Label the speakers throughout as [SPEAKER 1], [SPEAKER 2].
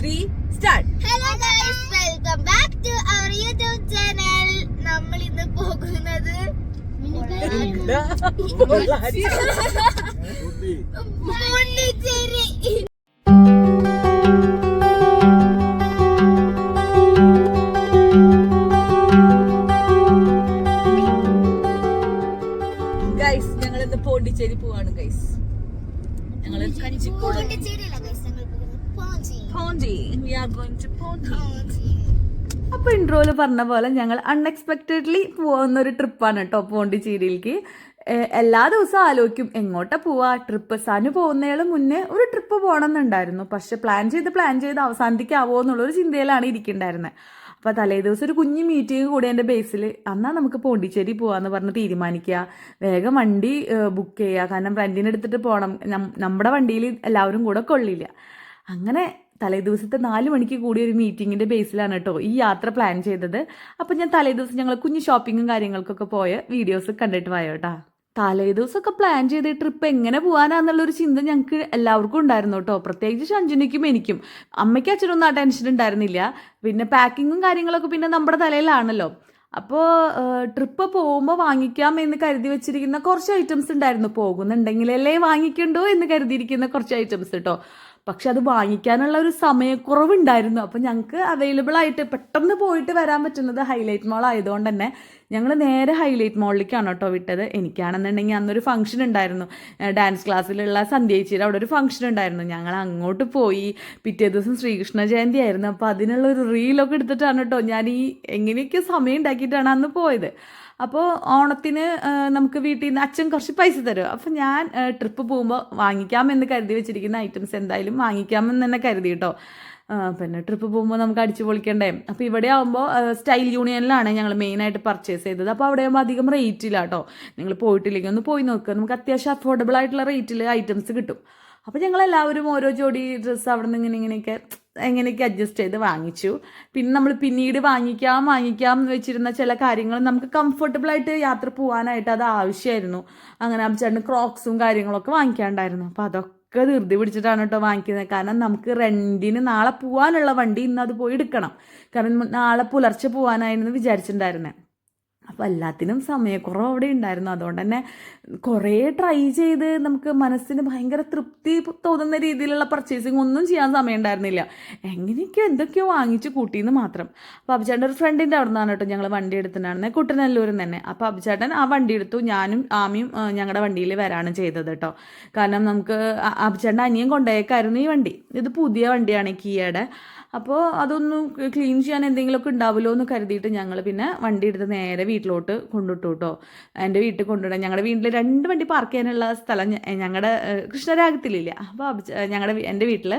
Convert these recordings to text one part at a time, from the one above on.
[SPEAKER 1] 3 start.
[SPEAKER 2] Hello guys, welcome back to our YouTube channel. നമ്മൾ ഇന്ന് പോകുന്നത് പോണ്ടിച്ചേരി.
[SPEAKER 1] ഗൈസ് ഞങ്ങൾ ഇന്ന് പോണ്ടിച്ചേരി പോവാണ് ഗൈസ്. ഞങ്ങൾ
[SPEAKER 2] പോണ്ടിച്ചേരിയല്ല guys, ഞങ്ങൾ പോകുന്നത്
[SPEAKER 1] പോണ്ടി. We are going to പോണ്ടി.
[SPEAKER 3] അപ്പൊ ഇൻട്രോയില് പറഞ്ഞ പോലെ ഞങ്ങൾ അൺഎക്സ്പെക്റ്റഡ്ലി പോകുന്ന ഒരു ട്രിപ്പാണ് കേട്ടോ പോണ്ടിച്ചേരിയിലേക്ക്. എല്ലാ ദിവസവും ആലോചിക്കും എങ്ങോട്ടാ പോവാ ട്രിപ്പ്. സനു പോകുന്നതിന് മുന്നേ ഒരു ട്രിപ്പ് പോകണമെന്നുണ്ടായിരുന്നു. പക്ഷെ പ്ലാൻ ചെയ്ത് അവസാനിക്കാവോ എന്നുള്ളൊരു ചിന്തയിലാണ് ഇരിക്കണ്ടായിരുന്നത്. അപ്പോൾ തലേ ദിവസം ഒരു കുഞ്ഞു മീറ്റിംഗ് കൂടി എൻ്റെ ബേസിൽ എന്നാൽ നമുക്ക് പോണ്ടിച്ചേരി പോകാമെന്ന് പറഞ്ഞ് തീരുമാനിക്കുക. വേഗം വണ്ടി ബുക്ക് ചെയ്യുക, കാരണം റെൻറ്റിനെടുത്തിട്ട് പോകണം. നമ്മുടെ വണ്ടിയിൽ എല്ലാവരും കൂടെ കൊള്ളില്ല. അങ്ങനെ തലേ ദിവസത്തെ 4 മണിക്ക് കൂടി ഒരു മീറ്റിങ്ങിൻ്റെ ബേസിലാണ് കേട്ടോ ഈ യാത്ര പ്ലാൻ ചെയ്തത്. അപ്പം ഞാൻ തലേ ദിവസം ഞങ്ങൾ കുഞ്ഞു ഷോപ്പിങ്ങും കാര്യങ്ങൾക്കൊക്കെ പോയ വീഡിയോസ് കണ്ടിട്ട് പോയോ കേട്ടോ. തലേ ദിവസമൊക്കെ പ്ലാൻ ചെയ്ത് ട്രിപ്പ് എങ്ങനെ പോകാനാന്നുള്ളൊരു ചിന്ത ഞങ്ങൾക്ക് എല്ലാവർക്കും ഉണ്ടായിരുന്നു കേട്ടോ. പ്രത്യേകിച്ച് ഷഞ്ജുനിക്കും എനിക്കും. അമ്മയ്ക്ക് അച്ഛനൊന്നും ആ ടെൻഷൻ ഉണ്ടായിരുന്നില്ല. പിന്നെ പാക്കിങ്ങും കാര്യങ്ങളൊക്കെ പിന്നെ നമ്മുടെ തലയിലാണല്ലോ. അപ്പോൾ ട്രിപ്പ് പോകുമ്പോൾ വാങ്ങിക്കാം എന്ന് കരുതി വെച്ചിരിക്കുന്ന കുറച്ച് ഐറ്റംസ് ഉണ്ടായിരുന്നു. പോകുന്നുണ്ടെങ്കിലല്ലേ വാങ്ങിക്കണ്ടോ എന്ന് കരുതിയിരിക്കുന്ന കുറച്ച് ഐറ്റംസ് കേട്ടോ. പക്ഷെ അത് വാങ്ങിക്കാനുള്ള ഒരു സമയക്കുറവുണ്ടായിരുന്നു. അപ്പോൾ ഞങ്ങൾക്ക് അവൈലബിൾ ആയിട്ട് പെട്ടെന്ന് പോയിട്ട് വരാൻ പറ്റുന്നത് ഹൈലൈറ്റ് മോൾ ആയതുകൊണ്ട് തന്നെ ഞങ്ങൾ നേരെ ഹൈലൈറ്റ് മോളിലേക്കാണ് കേട്ടോ വിട്ടത്. എനിക്കാണെന്നുണ്ടെങ്കിൽ അന്നൊരു ഫംഗ്ഷൻ ഉണ്ടായിരുന്നു. ഡാൻസ് ക്ലാസ്സിലുള്ള സന്ധ്യേച്ചിയുടെ അവിടെ ഒരു ഫംഗ്ഷൻ ഉണ്ടായിരുന്നു. ഞങ്ങൾ അങ്ങോട്ട് പോയി. പിറ്റേ ദിവസം ശ്രീകൃഷ്ണ ജയന്തി ആയിരുന്നു. അപ്പോൾ അതിനുള്ള ഒരു റീലൊക്കെ എടുത്തിട്ടാണ് കേട്ടോ ഞാൻ എങ്ങനെയൊക്കെ സമയം ഉണ്ടാക്കിയിട്ടാണ് അന്ന് പോയത്. അപ്പോൾ ഓണത്തിന് നമുക്ക് വീട്ടിൽ നിന്ന് അച്ഛൻ കുറച്ച് പൈസ തരും. അപ്പോൾ ഞാൻ ട്രിപ്പ് പോകുമ്പോൾ വാങ്ങിക്കാമെന്ന് കരുതി വെച്ചിരിക്കുന്ന ഐറ്റംസ് എന്തായാലും വാങ്ങിക്കാമെന്ന് തന്നെ കരുതി കേട്ടോ. പിന്നെ ട്രിപ്പ് പോകുമ്പോൾ നമുക്ക് അടിച്ചു പൊളിക്കണ്ടേ. അപ്പോൾ ഇവിടെ ആകുമ്പോൾ സ്റ്റൈൽ യൂണിയനിലാണ് ഞങ്ങൾ മെയിനായിട്ട് പർച്ചേസ് ചെയ്തത്. അപ്പോൾ അവിടെ ആകുമ്പോൾ അധികം റേറ്റില്ല കേട്ടോ. നിങ്ങൾ പോയിട്ടില്ലെങ്കിൽ ഒന്ന് പോയി നോക്കുക. നമുക്ക് അത്യാവശ്യം അഫോർഡബിൾ ആയിട്ടുള്ള റേറ്റിൽ ഐറ്റംസ് കിട്ടും. അപ്പോൾ ഞങ്ങളെല്ലാവരും ഓരോ ജോഡി ഡ്രസ്സ് അവിടെ നിന്ന് എങ്ങനെയൊക്കെ അഡ്ജസ്റ്റ് ചെയ്ത് വാങ്ങിച്ചു. പിന്നെ നമ്മൾ പിന്നീട് വാങ്ങിക്കാം എന്ന് വെച്ചിരുന്ന ചില കാര്യങ്ങൾ നമുക്ക് കംഫർട്ടബിളായിട്ട് യാത്ര പോകാനായിട്ട് അത് ആവശ്യമായിരുന്നു. അങ്ങനെ അബ്ചേട്ടന് ക്രോക്സും കാര്യങ്ങളൊക്കെ വാങ്ങിക്കാണ്ടായിരുന്നു. അപ്പോൾ അതൊക്കെ ധൃതി പിടിച്ചിട്ടാണ് കേട്ടോ വാങ്ങിക്കുന്നത്. കാരണം നമുക്ക് റെൻറ്റിന് നാളെ പോകാനുള്ള വണ്ടി ഇന്ന് അത് പോയി എടുക്കണം. കാരണം നാളെ പുലർച്ചെ പോകാനായിരുന്നു വിചാരിച്ചിട്ടുണ്ടായിരുന്നത്. അപ്പോൾ എല്ലാത്തിനും സമയക്കുറവ് അവിടെ ഉണ്ടായിരുന്നു. അതുകൊണ്ട് തന്നെ കുറേ ട്രൈ ചെയ്ത് നമുക്ക് മനസ്സിന് ഭയങ്കര തൃപ്തി തോന്നുന്ന രീതിയിലുള്ള പർച്ചേസിങ് ഒന്നും ചെയ്യാൻ സമയം ഉണ്ടായിരുന്നില്ല. എന്തൊക്കെയോ വാങ്ങിച്ച് കൂട്ടിയെന്ന് മാത്രം. അപ്പോൾ അഭിചേട്ടൻ ഒരു ഫ്രണ്ടിൻ്റെ അവിടെ നിന്നാണ് കേട്ടോ ഞങ്ങൾ വണ്ടി എടുത്തിട്ടുണ്ടായിരുന്നത്, കുട്ടനല്ലൂരിൽ തന്നെ. അപ്പോൾ അഭിചേട്ടൻ ആ വണ്ടി എടുത്തു. ഞാനും ആമിയും ഞങ്ങളുടെ വണ്ടിയിൽ വരാണ് ചെയ്തത് കേട്ടോ. കാരണം നമുക്ക് അഭിചേട്ടൻ്റെ അനിയൻ കൊണ്ടുപോയേക്കായിരുന്നു ഈ വണ്ടി. ഇത് പുതിയ വണ്ടിയാണ് കിയയുടെ. അപ്പോൾ അതൊന്ന് ക്ലീൻ ചെയ്യാൻ എന്തെങ്കിലുമൊക്കെ ഉണ്ടാവുമല്ലോ എന്ന് കരുതിയിട്ട് ഞങ്ങൾ പിന്നെ വണ്ടി എടുത്ത് നേരെ വീട്ടിലോട്ട് കൊണ്ടുവിട്ടു കേട്ടോ. എൻ്റെ വീട്ടിൽ കൊണ്ടുവിടാൻ ഞങ്ങളുടെ വീട്ടിൽ 2 വണ്ടി പാർക്ക് ചെയ്യാനുള്ള സ്ഥലം ഞങ്ങളുടെ കൃഷ്ണരാഗത്തിലില്ല. അപ്പോൾ എൻ്റെ വീട്ടിൽ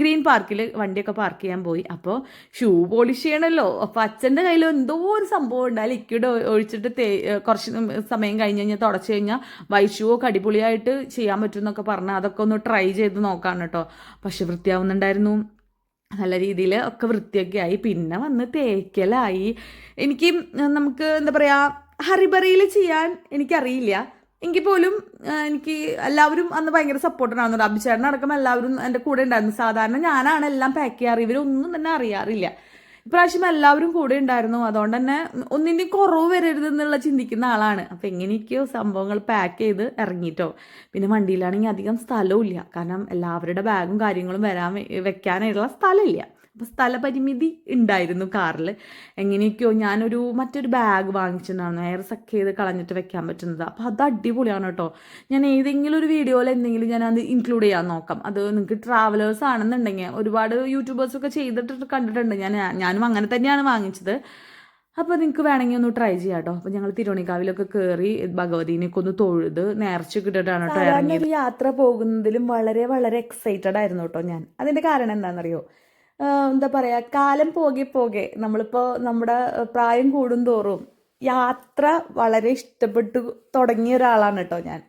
[SPEAKER 3] ഗ്രീൻ പാർക്കിൽ വണ്ടിയൊക്കെ പാർക്ക് ചെയ്യാൻ പോയി. അപ്പോൾ ഷൂ പോളിഷ് ചെയ്യണമല്ലോ. അപ്പോൾ അച്ഛൻ്റെ കയ്യിൽ എന്തോ ഒരു സംഭവം ഉണ്ട്. ആ ലിക്വിഡ് ഒഴിച്ചിട്ട് കുറച്ച് സമയം കഴിഞ്ഞ് കഴിഞ്ഞാൽ തുടച്ച് കഴിഞ്ഞാൽ വൈറ്റ് ഷൂ ഒക്കെ അടിപൊളിയായിട്ട് ചെയ്യാൻ പറ്റും എന്നൊക്കെ പറഞ്ഞാൽ അതൊക്കെ ഒന്ന് ട്രൈ ചെയ്ത് നോക്കാം കേട്ടോ. പക്ഷെ വൃത്തിയാവുന്നുണ്ടായിരുന്നു. നല്ല രീതിയിൽ ഒക്കെ വൃത്തിയൊക്കെ ആയി. പിന്നെ വന്ന് തേക്കലായി. നമുക്ക് എന്താ പറയുക, ഹറിബറിയിൽ ചെയ്യാൻ എനിക്കറിയില്ല. എങ്കിൽ പോലും എനിക്ക് എല്ലാവരും അന്ന് ഭയങ്കര സപ്പോർട്ടായിരുന്നു. അഭിചേട്ടനടക്കം എല്ലാവരും എൻ്റെ കൂടെ ഉണ്ടായിരുന്നു. സാധാരണ ഞാനാണ് എല്ലാം പാക്ക് ചെയ്യാറ്. ഇവരൊന്നും തന്നെ അറിയാറില്ല. ഇപ്രാവശ്യം എല്ലാവരും കൂടെ ഉണ്ടായിരുന്നു. അതുകൊണ്ട് തന്നെ ഒന്നിൻ്റെ കുറവ് വരരുതെന്നുള്ള ചിന്തിക്കുന്ന ആളാണ്. അപ്പോൾ എങ്ങനെയൊക്കെയോ സംഭവങ്ങൾ പാക്ക് ചെയ്ത് ഇറങ്ങിയിട്ടോ. പിന്നെ വണ്ടിയിലാണെങ്കിൽ അധികം സ്ഥലവും ഇല്ല. കാരണം എല്ലാവരുടെ ബാഗും കാര്യങ്ങളും വെക്കാനായിട്ടുള്ള സ്ഥലമില്ല. അപ്പോൾ സ്ഥലപരിമിതി ഉണ്ടായിരുന്നു കാറിൽ. എങ്ങനെയൊക്കെയോ ഞാനൊരു മറ്റൊരു ബാഗ് വാങ്ങിച്ചിട്ടുണ്ടായിരുന്നു, എയർ സക്ക് ചെയ്ത് കളഞ്ഞിട്ട് വെക്കാൻ പറ്റുന്നത്. അപ്പോൾ അത് അടിപൊളിയാണ് കേട്ടോ. ഞാൻ ഏതെങ്കിലും ഒരു വീഡിയോയിൽ എന്തെങ്കിലും ഞാൻ അത് ഇൻക്ലൂഡ് ചെയ്യാൻ നോക്കാം. അത് നിങ്ങൾക്ക് ട്രാവലേഴ്സ് ആണെന്നുണ്ടെങ്കിൽ ഒരുപാട് യൂട്യൂബേഴ്സൊക്കെ ചെയ്തിട്ട് കണ്ടിട്ടുണ്ട്. ഞാനും അങ്ങനെ തന്നെയാണ് വാങ്ങിച്ചത്. അപ്പോൾ നിങ്ങൾക്ക് വേണമെങ്കിൽ ഒന്ന് ട്രൈ ചെയ്യാം കേട്ടോ. അപ്പോൾ ഞങ്ങൾ തിരുവണിക്കാവിലൊക്കെ കയറി ഭഗവതിനെയൊക്കെ ഒന്ന് തൊഴുത് നേർച്ച കിട്ടിയിട്ടാണ് കേട്ടോ ഇറങ്ങിയത്. യാത്ര പോകുന്നതിലും വളരെ വളരെ എക്സൈറ്റഡ് ആയിരുന്നു കേട്ടോ ഞാൻ. അതിൻ്റെ കാരണം എന്താണെന്നറിയോ? എന്താ പറയുക, കാലം പോകെ നമ്മളിപ്പോൾ നമ്മുടെ പ്രായം കൂടുന്തോറും യാത്ര വളരെ ഇഷ്ടപ്പെട്ടു തുടങ്ങിയ ഒരാളാണ് കേട്ടോ ഞാൻ.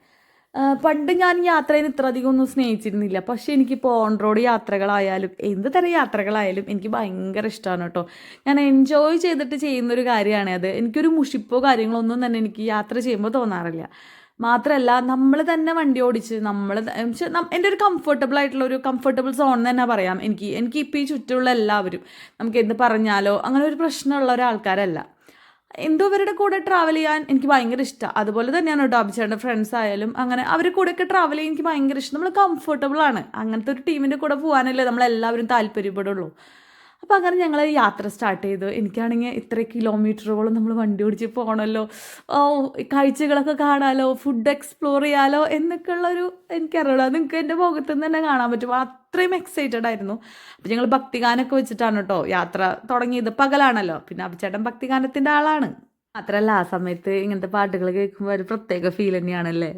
[SPEAKER 3] പണ്ട് ഞാൻ യാത്രയിൽ ഇത്ര അധികം ഒന്നും സ്നേഹിച്ചിരുന്നില്ല. പക്ഷേ എനിക്കിപ്പോൾ ഓൺ റോഡ് യാത്രകളായാലും എന്ത് തരം യാത്രകളായാലും എനിക്ക് ഭയങ്കര ഇഷ്ടമാണ് കേട്ടോ. ഞാൻ എൻജോയ് ചെയ്തിട്ട് ചെയ്യുന്നൊരു കാര്യമാണ് അത്. എനിക്കൊരു മുഷിപ്പോ കാര്യങ്ങളോ ഒന്നും തന്നെ എനിക്ക് യാത്ര ചെയ്യുമ്പോൾ തോന്നാറില്ല. മാത്രമല്ല നമ്മൾ തന്നെ വണ്ടി ഓടിച്ച് എൻ്റെ ഒരു കംഫർട്ടബിൾ സോൺ തന്നെ പറയാം. എനിക്ക് ഇപ്പോൾ ഈ ചുറ്റുമുള്ള എല്ലാവരും നമുക്ക് എന്ത് പറഞ്ഞാലോ അങ്ങനെ ഒരു പ്രശ്നമുള്ള ഒരാൾക്കാരല്ല. എന്തോ ഇവരുടെ കൂടെ ട്രാവൽ ചെയ്യാൻ എനിക്ക് ഭയങ്കര ഇഷ്ടമാണ്. അതുപോലെ തന്നെയാണ് കേട്ടോ അഭിചേട്ടൻ്റെ ഫ്രണ്ട്സ് ആയാലും അങ്ങനെ അവരുടെ കൂടെയൊക്കെ ട്രാവൽ ചെയ്യാൻ എനിക്ക് ഭയങ്കര ഇഷ്ടം. നമ്മൾ കംഫർട്ടബിൾ ആണ്. അങ്ങനത്തെ ഒരു ടീമിൻ്റെ കൂടെ പോകാനല്ലേ നമ്മളെല്ലാവരും താല്പര്യപ്പെടുള്ളൂ. അപ്പോൾ അങ്ങനെ ഞങ്ങൾ യാത്ര സ്റ്റാർട്ട് ചെയ്തു. എനിക്കാണെങ്കിൽ ഇത്ര കിലോമീറ്ററുകളും നമ്മൾ വണ്ടി ഓടിച്ച് പോകണമല്ലോ, കാഴ്ചകളൊക്കെ കാണാമല്ലോ, ഫുഡ് എക്സ്പ്ലോർ ചെയ്യാമല്ലോ എന്നൊക്കെയുള്ളൊരു എനിക്കറിയില്ല. നിങ്ങൾക്ക് എൻ്റെ മുഖത്തു നിന്ന് തന്നെ കാണാൻ പറ്റും. അത്രയും എക്സൈറ്റഡ് ആയിരുന്നു. അപ്പോൾ ഞങ്ങൾ ഭക്തിഗാനമൊക്കെ വെച്ചിട്ടാണ് കേട്ടോ യാത്ര തുടങ്ങിയത്. പകലാണല്ലോ, പിന്നെ അഭിചേട്ടൻ ഭക്തിഗാനത്തിൻ്റെ ആളാണ്. മാത്രമല്ല ആ സമയത്ത് ഇങ്ങനത്തെ പാട്ടുകൾ കേൾക്കുമ്പോൾ ഒരു പ്രത്യേക ഫീൽ തന്നെയാണല്ലേ.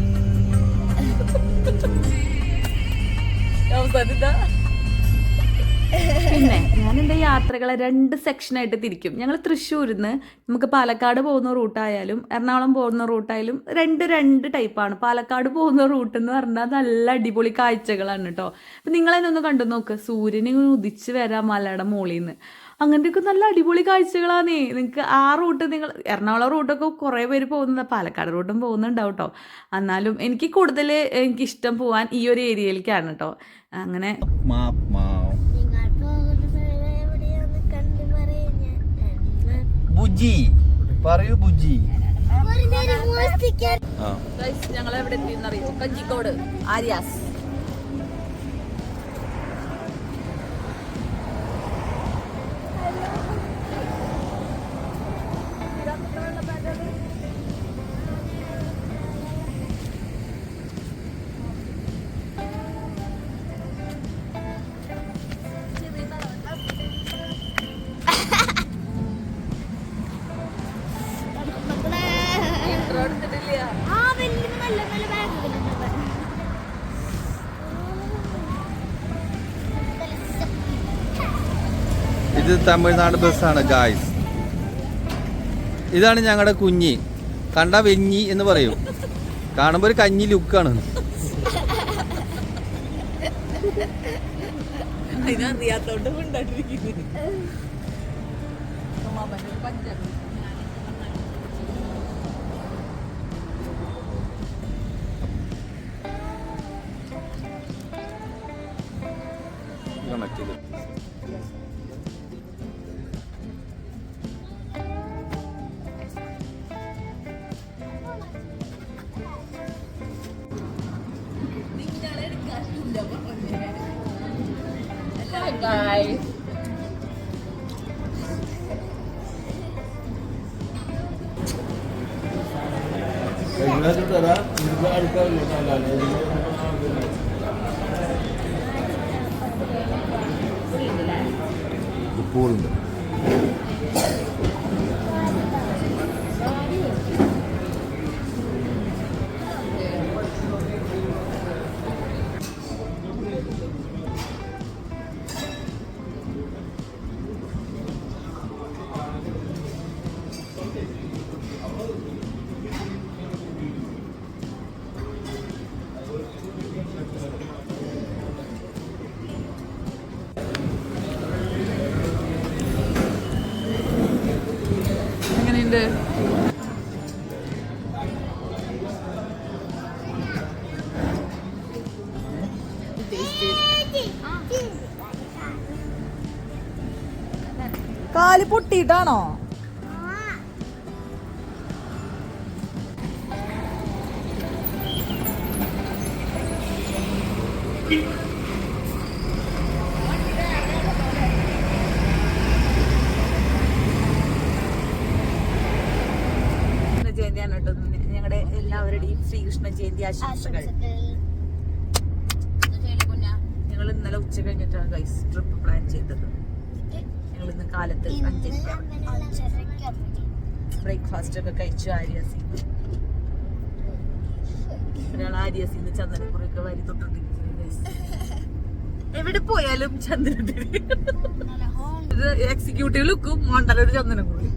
[SPEAKER 3] പിന്നെ ഞാൻ എൻ്റെ യാത്രകളെ 2 സെക്ഷനായിട്ട് തിരിക്കും. ഞങ്ങൾ തൃശ്ശൂരിൽ നിന്ന് നമുക്ക് പാലക്കാട് പോകുന്ന റൂട്ടായാലും എറണാകുളം പോകുന്ന റൂട്ടായാലും രണ്ട് ടൈപ്പാണ്. പാലക്കാട് പോകുന്ന റൂട്ട് എന്ന് പറഞ്ഞാൽ നല്ല അടിപൊളി കാഴ്ചകളാണ് കേട്ടോ. അപ്പം നിങ്ങളെന്നൊന്ന് കണ്ടു നോക്ക്, സൂര്യന് ഉദിച്ച് വരാം മലയുടെ മുകളിൽ നിന്ന്. അങ്ങനത്തെയൊക്കെ നല്ല അടിപൊളി കാഴ്ചകളാണേ. നിങ്ങൾക്ക് ആ റൂട്ട് എറണാകുളം റൂട്ടൊക്കെ കുറേ പേര് പോകുന്നത്, പാലക്കാട് റൂട്ടും പോകുന്നുണ്ടാവും കേട്ടോ. എന്നാലും എനിക്കിഷ്ടം പോകാൻ ഈ ഒരു ഏരിയയിലേക്കാണ് കേട്ടോ. അങ്ങനെ ഞങ്ങൾ എവിടെ എത്തിയെന്നറിയോ? കഞ്ചിക്കോട് ആര്യാസ്.
[SPEAKER 4] ഇത് തമിഴ്നാട് ബസ്സാണ് ഗായ്സ്. ഇതാണ് ഞങ്ങളുടെ കുഞ്ഞി. കണ്ട വെഞ്ഞി എന്ന് പറയും. കാണുമ്പോൾ ഒരു കഞ്ഞി ലുക്കാണ്.
[SPEAKER 1] Guys.
[SPEAKER 4] ഉപ്പൂറുണ്ട്.
[SPEAKER 3] എങ്ങനെയുണ്ട്? കാല് പൊട്ടിയിട്ടാണോ? ജയന്തിയാണ് കേട്ടോ. ഞങ്ങളുടെ എല്ലാവരുടെയും ശ്രീകൃഷ്ണ ജയന്തി ആശംസകൾ. ഞങ്ങൾ ഇന്നലെ ഉച്ച കഴിഞ്ഞിട്ടാണ് ഗൈസ് ട്രിപ്പ് പ്ലാൻ ചെയ്തത്. ഞങ്ങൾ ഇന്ന് കാലത്ത് 5:00 ബ്രേക്ക്ഫാസ്റ്റ് ഒക്കെ കഴിച്ചു. ആര്യാസിന്ന് ഒരാൾ ആര്യാസിന്ന് ചന്ദനക്കുറിയൊക്കെ വരി തൊട്ടിരിക്കുന്നു ഗൈസ്. എവിടെ പോയാലും ചന്ദനക്കുറി. എക്സിക്യൂട്ടീവ് ലുക്കും മോണ്ടലൊരു ചന്ദനക്കുറി.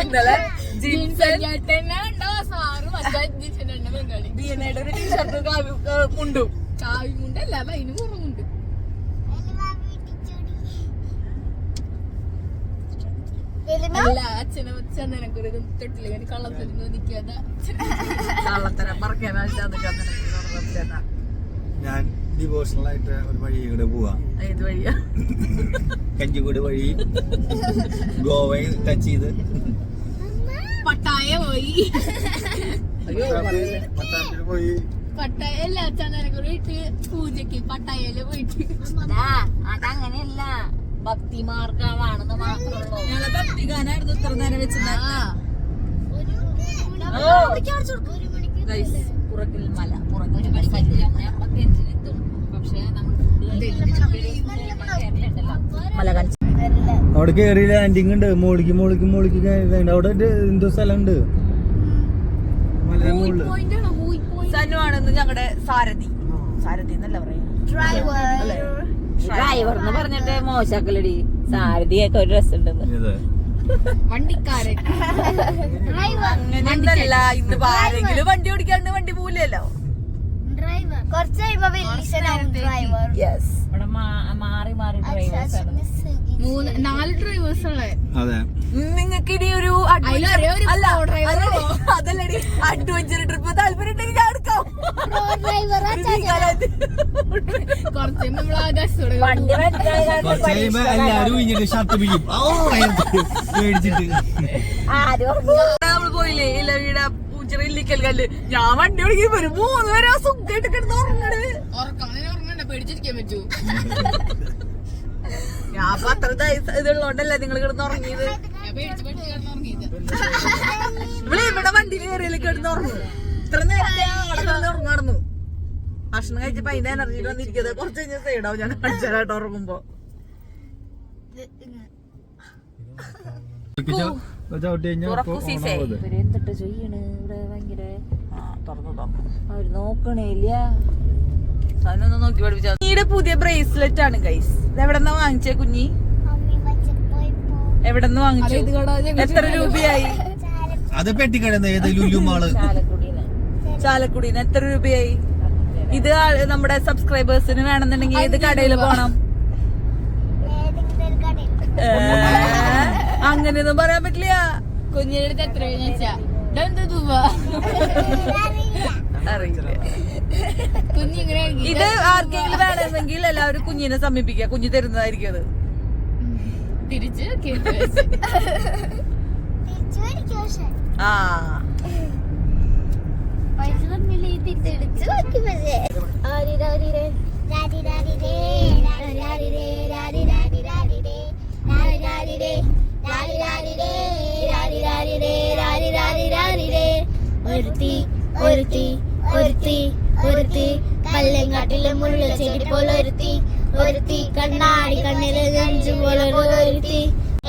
[SPEAKER 3] ഇന്നലെ മുണ്ടും
[SPEAKER 1] കാവിമുണ്ടല്ല അതിന് കുറവുണ്ട്. അല്ല അച്ഛനെ ചന്ദനക്കുറി തൊട്ടില്ല കള്ളത്തിൽ നിൽക്കാതെ കള്ളത്തരം മറക്കാൻ
[SPEAKER 4] ഞാൻ ഡിവോഷണൽ ആയിട്ട് ഒരു വഴി കൂടെ പോവാ.
[SPEAKER 1] ഏത് വഴിയാ?
[SPEAKER 4] കഞ്ചിക്കോട് വഴി ഗോവയിൽ ടച്ച് ചെയ്ത്
[SPEAKER 1] പട്ടായ പോയി.
[SPEAKER 4] പട്ടാമ്പിൽ പോയി.
[SPEAKER 1] പട്ടായ അല്ല ചന്ദനക്കുറി ഇട്ട് പൂജക്ക് പട്ടായയില് പോയിട്ട്.
[SPEAKER 2] അതങ്ങനെയല്ല, ഭക്തി മാർഗമാണെന്ന് മാത്രമല്ലോ.
[SPEAKER 1] ഞങ്ങളെ ഭക്തി ഗാനായിരുന്നു ഇത്ര നേരം വെച്ചിട്ട്. പുറകിൽ മല പുറകിൽ മല കാണിച്ചു.
[SPEAKER 4] അവിടെ കേറി ലാൻഡിങ് ഉണ്ട്. മോളിക്ക് അവിടെ എന്തോ സ്ഥലമുണ്ട് മലയുടെ മുകളില്.
[SPEAKER 1] സനുവാണെന്ന് ഞങ്ങളുടെ സാരഥി എന്നല്ല പറയാ,
[SPEAKER 2] ഡ്രൈവർ എന്ന് പറഞ്ഞിട്ട് മോശാക്കലടി. സാരഥിയൊക്കെ ഒരു രസമുണ്ടെന്ന്.
[SPEAKER 1] വണ്ടിക്കാരൻ അങ്ങനെയൊന്നല്ല. ഇന്ന് ആരെങ്കിലും വണ്ടി ഓടിക്കാണ്ട് വണ്ടി പോവില്ലല്ലോ.
[SPEAKER 2] കുറച്ച് ഡ്രൈവർ
[SPEAKER 1] ഇവിടെ മാറി മാറി ഡ്രൈവേഴ്സ് ആണ്. 4 ഡ്രൈവേഴ്സ് ഉള്ളേ.
[SPEAKER 4] അതെ,
[SPEAKER 1] നിങ്ങൾക്ക് ഇനി ഒരു അതല്ലടി അഡ്വഞ്ചർ ട്രിപ്പ് താല്പര്യം ഉണ്ടെങ്കിൽ ഞാൻ എടുക്കാം. കുറച്ച് നമ്മൾ ആകാശത്തോടെ
[SPEAKER 4] എല്ലാരും ഷർട്ട് പിടിക്കും മേടിച്ചിട്ട്.
[SPEAKER 1] നമ്മള് പോയില്ലേ ഇല്ലവിടെ പൂച്ചറ ഇല്ലിക്കൽ കല്ല്. ഞാൻ വണ്ടി ഓടിക്കാൻ വരും 3 പേരെ സുഖമായിട്ട് കിടന്ന് ഉറങ്ങണേ. ഉറങ്ങണ്ട, പേടിച്ചിരിക്കാൻ പറ്റൂ. ഞാൻ അപ്പൊ അത്ര ഇതുള്ളോണ്ടല്ലേ നിങ്ങൾ കിടന്ന് ഉറങ്ങിയത്. ഇവിടെ വണ്ടിയിൽ കയറിയല്ലേ കിടന്ന് ഉറങ്ങും. ഇത്ര നേരത്തെ അവിടെ കിടന്ന് ഉറങ്ങാറുന്നു. ഭക്ഷണം കഴിച്ചപ്പോ അതിന്റെ എനർജി വന്നിരിക്കുന്നത്. കുറച്ച് കഴിഞ്ഞ സൈഡാവും ഞാൻ കാണിച്ചാലായിട്ട് ഉറങ്ങുമ്പോ. നോക്കി പഠിപ്പിച്ച നീയുടെ പുതിയ ബ്രേസ്ലെറ്റ് ആണ് ഗൈസ്. ഇതെവിടെന്നാ വാങ്ങിച്ചേ കുഞ്ഞി? എവിടെന്ന് വാങ്ങിച്ചു? എത്ര രൂപയായി?
[SPEAKER 4] അത് പെട്ടിക്കടന്ന്
[SPEAKER 1] ചാലക്കുടീന്ന്. എത്ര രൂപയായി? ഇത് നമ്മുടെ സബ്സ്ക്രൈബേഴ്സിന് വേണമെന്നുണ്ടെങ്കിൽ ഏത് കടയിൽ പോണം? അങ്ങനെയൊന്നും പറയാൻ പറ്റില്ല. കുഞ്ഞിന്റെ അടുത്ത് എത്ര കുഞ്ഞിങ്ങനെ ഇത് ആർക്കെങ്കിലും വേണമെങ്കിൽ എല്ലാവരും കുഞ്ഞിനെ സമീപിക്കുക. കുഞ്ഞ് തരുന്നതായിരിക്കും അത്. തിരിച്ച് ആ
[SPEAKER 2] ഒരുത്തി കല്ലങ്ങാട്ടിലെ മുള്ള ചെടി പോലെ ഒരുത്തി കണ്ണാടി കണ്ണിലെ ഗഞ്ചു പോലെ ഒരുത്തി.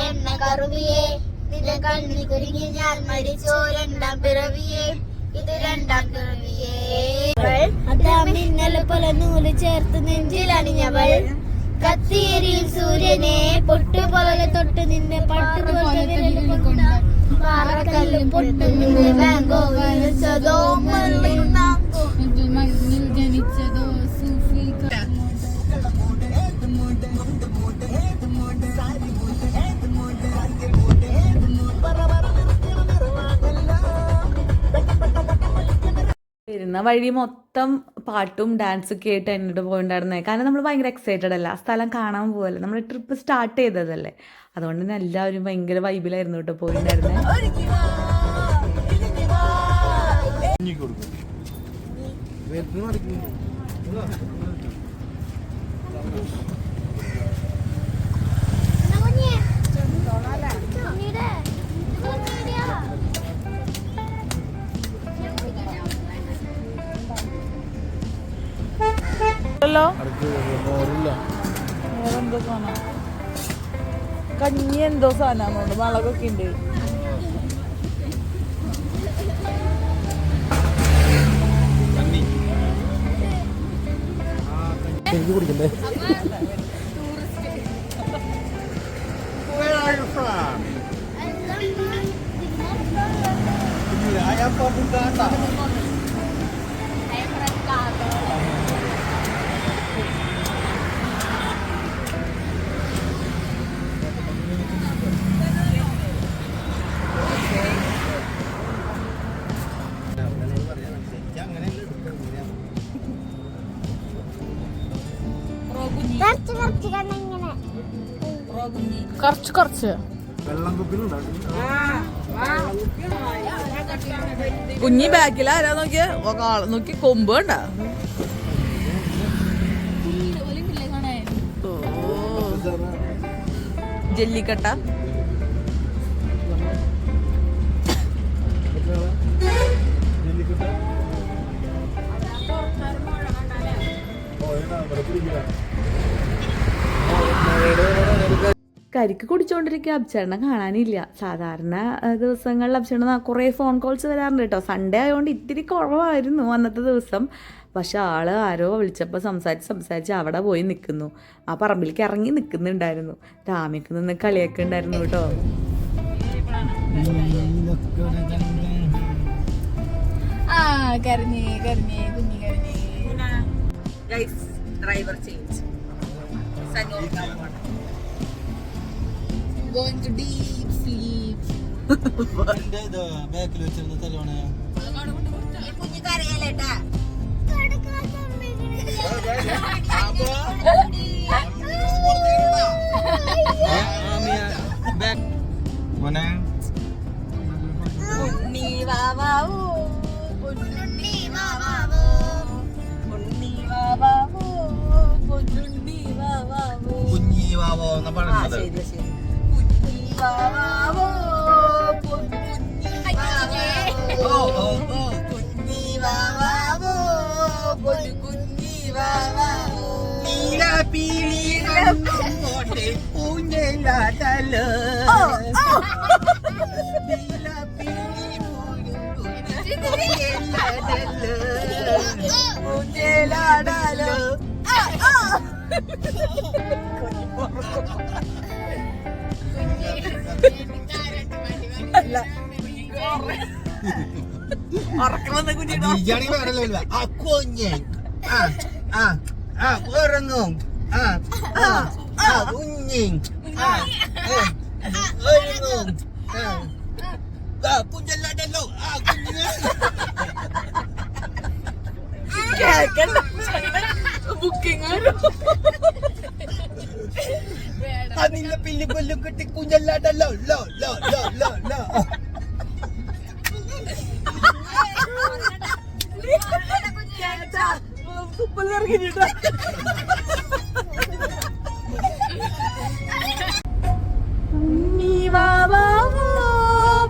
[SPEAKER 2] എണ്ണ കറുവിയെ നിന്റെ കണ്ണിൽ കുരുങ്ങി ഞാൻ മരിച്ചോ രണ്ടാം പിറവിയെ, ഇത് രണ്ടാം പിറവിയെ. അതാ മിന്നലെ പോലെ നൂല് ചേർത്ത് നെഞ്ചിലണിഞ്ഞവൾ, കത്തിയേരിയിൽ സൂര്യനെ പൊട്ടുപോലെ തൊട്ട് നിന്നെ പട്ടുപോലെ പാറക്കല്ലും പൊട്ടു നിന്നെ ബാങ്കോ ജനിച്ചതോ ജനിച്ചതോ സൂഫി.
[SPEAKER 3] വരുന്ന വഴി മൊത്തം പാട്ടും ഡാൻസും ഒക്കെ ആയിട്ട് എന്നിട്ട് പോയിണ്ടായിരുന്നേ. കാരണം നമ്മൾ ഭയങ്കര എക്സൈറ്റഡ് അല്ല, ആ സ്ഥലം കാണാൻ പോകല്ലേ. നമ്മൾ ട്രിപ്പ് സ്റ്റാർട്ട് ചെയ്തതല്ലേ, അതുകൊണ്ട് തന്നെ എല്ലാവരും ഭയങ്കര വൈബിലായിരുന്നു കേട്ടോ പോയിണ്ടായിരുന്നേ. വേറെന്തോ സാധനം കഞ്ഞി എന്തോ സാധനം മുളകൊക്കെ ഉണ്ട്.
[SPEAKER 4] കുടിക്കണ്ടേ?
[SPEAKER 3] കുറച്ച് കുഞ്ഞി ബാക്കിലാരാ നോക്കിയ നോക്കി കൊമ്പ് കണ്ട. ജല്ലിക്കട്ട കരിക്ക് കുടിച്ചോണ്ടിരിക്കുക. അബ്ചേട്ടനെ കാണാനില്ല. സാധാരണ ദിവസങ്ങളിൽ അബ്ചേട്ടന് കുറേ ഫോൺ കോൾസ് വരാറുണ്ട് കേട്ടോ. സൺഡേ ആയതുകൊണ്ട് ഇത്തിരി കുറവായിരുന്നു അന്നത്തെ ദിവസം. പക്ഷെ ആള് ആരോ വിളിച്ചപ്പോൾ സംസാരിച്ച് അവിടെ പോയി നിൽക്കുന്നു. ആ പറമ്പിലേക്ക് ഇറങ്ങി നിൽക്കുന്നുണ്ടായിരുന്നു. രാമിക്ക് നിന്ന് കളിയൊക്കെ ഉണ്ടായിരുന്നു കേട്ടോ.
[SPEAKER 1] Driver change
[SPEAKER 2] Going to deep sleep.
[SPEAKER 4] ബാക്കിൽ വെച്ചിരുന്ന തലവണ
[SPEAKER 2] കുഞ്ഞു കരയല്ലേട്ടാ.
[SPEAKER 4] മോനെ
[SPEAKER 1] ഉണ്ണി വാവാവൂ
[SPEAKER 2] ഉണ്ണി വാവാവോ.
[SPEAKER 1] ഉണ്ണി വാവാവൂ പൊന്നുണ്ണി വാവാവൂ.
[SPEAKER 4] കുഞ്ഞി വാവോ എന്നാ
[SPEAKER 1] ആ
[SPEAKER 4] പറയുന്നത്.
[SPEAKER 1] ശരി ശരി. കുഞ്ഞി വാവാവൂ പൊന്നുണ്ണി വാവാവൂ. കുഞ്ഞി വാവാവൂ പൊന്നുകുഞ്ഞി വാവാവൂ.
[SPEAKER 4] ഊഞ്ഞലാടലോ
[SPEAKER 1] ഊഞ്ഞലാടലോ. അല്ല ഉറക്കം വന്ന കുഞ്ഞിടോ.
[SPEAKER 4] ഉറങ്ങും കുഞ്ഞി കുഞ്ഞല്ലാടല്ലോ
[SPEAKER 1] കേക്കണ്ട ബുക്കിംഗ്
[SPEAKER 4] നിന്റെ പില്ലി കൊല്ലും കിട്ടി കുഞ്ഞല്ലാടല്ലോ ലോ ലോ ലോ ലോ ലോ.
[SPEAKER 1] തുപ്പലിറങ്ങിട്ടാ. ഉണ്ണി വാവാവോ